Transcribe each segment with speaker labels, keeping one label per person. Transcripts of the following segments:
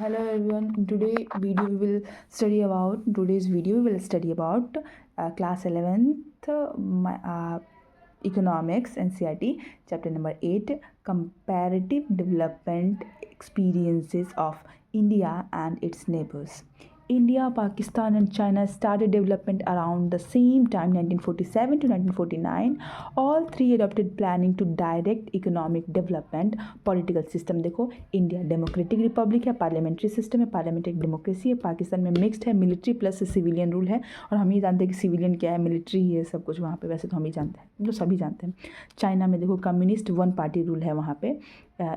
Speaker 1: Hello everyone. In today's video we will study about class 11th economics NCERT chapter number 8, comparative development experiences of India and its neighbors. India, Pakistan and China started development around the same time, 1947 to 1949. All three adopted planning to direct economic development. Political system देखो, India democratic Republic है, parliamentary system है, पार्लियामेंट्रिक democracy है, पाकिस्तान में mixed है, military plus civilian rule है। और हम ही जानते हैं कि सिविलियन क्या है, मिलिट्री ही है सब कुछ वहाँ पे, वैसे तो हम ही जानते हैं, जो सभी जानते हैं। चाइना में देखो कम्युनिस्ट वन पार्टी रूल है वहाँ पे।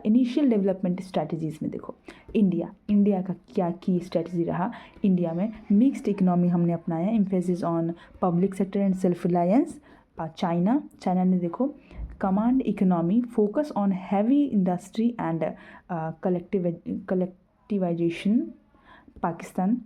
Speaker 1: इनिशियल डेवलपमेंट स्ट्रैटेजीज़ में देखो इंडिया का क्या की स्ट्रैटेजी रहा। इंडिया में मिक्स्ड इकोनॉमी हमने अपनाया, emphasis on public sector and self reliance. China ने देखो command economy, focus on heavy industry and collectivisation. Pakistan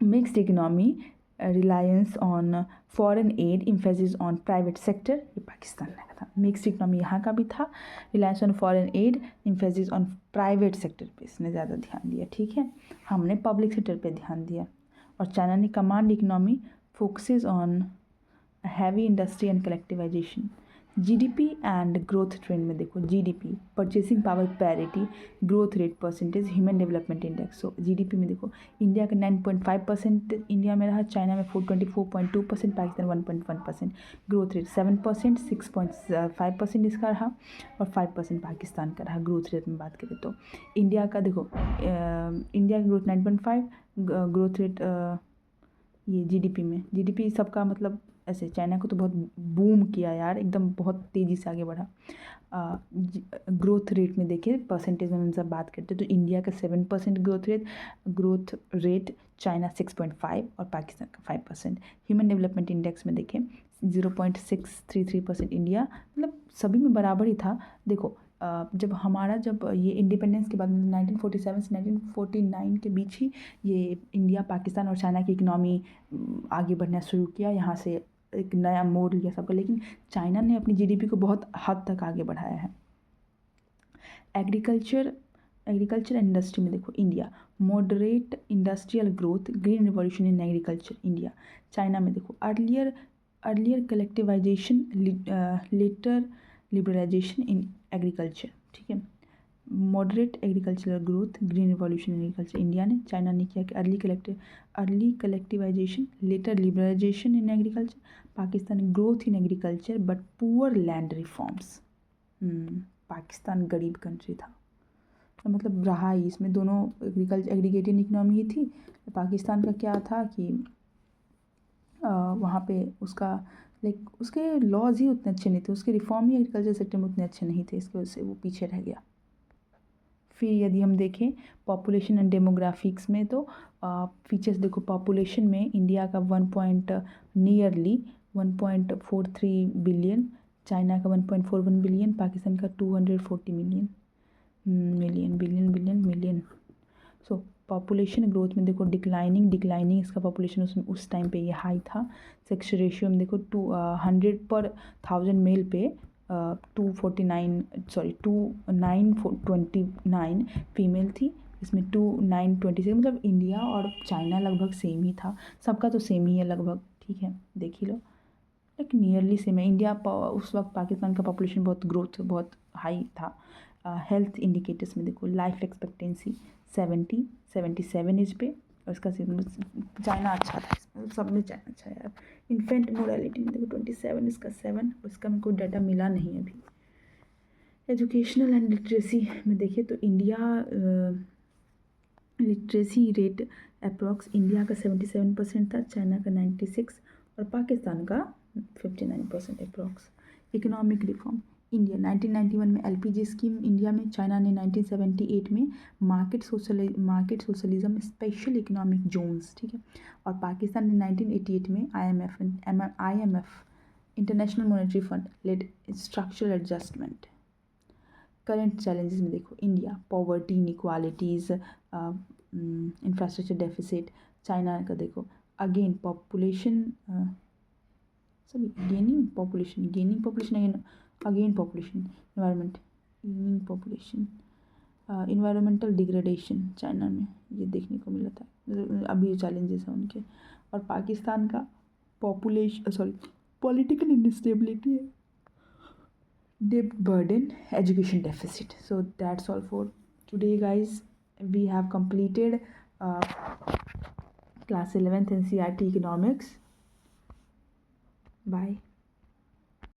Speaker 1: mixed economy, reliance on foreign add, emphasis on private sector. ये पाकिस्तान का था। मिक्स्ड इकोनॉमी यहाँ का भी था, reliance on foreign add, emphasis on private sector पे इसने ज़्यादा ध्यान दिया। ठीक है, हमने पब्लिक सेक्टर पे ध्यान दिया। और चाइना ने command economy, focuses on heavy industry and collectivization. GDP and growth trend में देखो, GDP purchasing power parity, growth rate percentage, human development index. So GDP में देखो इंडिया का 9.5% इंडिया में रहा, चाइना में 424.2%, पाकिस्तान 1.1%। ग्रोथ रेट 7%, 6.5% इसका रहा और 5% पाकिस्तान का रहा। ग्रोथ रेट में बात करें तो इंडिया का देखो, इंडिया का ग्रोथ 9.5, ग्रोथ रेट ये जीडीपी सबका मतलब ऐसे। चाइना को तो बहुत बूम किया यार, एकदम बहुत तेज़ी से आगे बढ़ा। ग्रोथ रेट में देखिए, परसेंटेज में हम सब बात करते हैं तो इंडिया का 7% ग्रोथ रेट, चाइना 6.5 और पाकिस्तान का 5%। ह्यूमन डेवलपमेंट इंडेक्स में देखें 0.633% इंडिया, मतलब सभी में बराबर ही था। देखो जब ये इंडिपेंडेंस के बाद 1947 से 1949 के बीच ही ये इंडिया, पाकिस्तान और चाइना की इकनॉमी आगे बढ़ना शुरू किया। यहाँ से एक नया मोड़ लिया सबका। लेकिन चाइना ने अपनी जीडीपी को बहुत हद तक आगे बढ़ाया है। एग्रीकल्चर इंडस्ट्री में देखो India, moderate industrial growth, green revolution in agriculture India. China में देखो earlier collectivisation, later liberalisation in agriculture. ठीक है, moderate agricultural growth, green revolution in agriculture India ने। चाइना ने किया कि early collectivisation, later liberalisation in agriculture. Pakistan growth in agriculture but poor land reforms. Pakistan गरीब country था, तो मतलब रहा ही इसमें दोनों एग्रीगेटेड इकनॉमी ही थी। पाकिस्तान का क्या था कि वहाँ पे उसका उसके लॉज ही उतने अच्छे नहीं थे, उसके रिफॉर्म ही एग्रीकल्चर सेक्टर में उतने अच्छे नहीं थे, इसकी वजह से वो पीछे रह गया। फिर यदि हम देखें पॉपुलेशन एंड डेमोग्राफिक्स में तो फीचर्स देखो, पॉपुलेशन में इंडिया का नियरली 1.43 बिलियन, चाइना का 1.41 बिलियन, पाकिस्तान का 240 मिलियन। सो पॉपुलेशन ग्रोथ में देखो डिक्लाइनिंग इसका पॉपुलेशन उसमें उस टाइम पे ये हाई था। सेक्स रेशियो में देखो 100/1000 मेल पे 2929 फीमेल थी, इसमें 2926, मतलब इंडिया और चाइना लगभग सेम ही था, सबका तो सेम ही है लगभग। ठीक है, देख ही लो, लेकिन नियरली सेम है। इंडिया उस वक्त, पाकिस्तान का पॉपुलेशन बहुत हाई था। हेल्थ इंडिकेटर्स में देखो, लाइफ एक्सपेक्टेंसी 77 एज पे, और इसका चाइना अच्छा था, इसमें सब में चाइना अच्छा है यार। इन्फेंट मोरालिटी में देखो 27, इसका 7, उसका मेरे को डाटा मिला नहीं अभी। एजुकेशनल एंड लिटरेसी में देखिए तो India literacy rate approx India का 77% था, चाइना का 96 और पाकिस्तान का 59% अप्रॉक्स। इकोनॉमिक रिफॉर्म इंडिया 1991 में एलपीजी स्कीम इंडिया में, चाइना ने 1978 में market socialism special economic zones. ठीक है, और पाकिस्तान ने 1988 में IMF international monetary fund led structural adjustment. Current challenges में देखो India, poverty inequalities, infrastructure deficit. China का देखो again population, gaining population, again population, environment, gaining population, environmental degradation China में ये देखने को मिला था, अभी जो चैलेंजेस हैं उनके। और पाकिस्तान का पॉलिटिकल इंस्टेबिलिटी है, debt burden, education deficit. So that's all for today, guys. We have completed class 11th NCERT economics. Bye.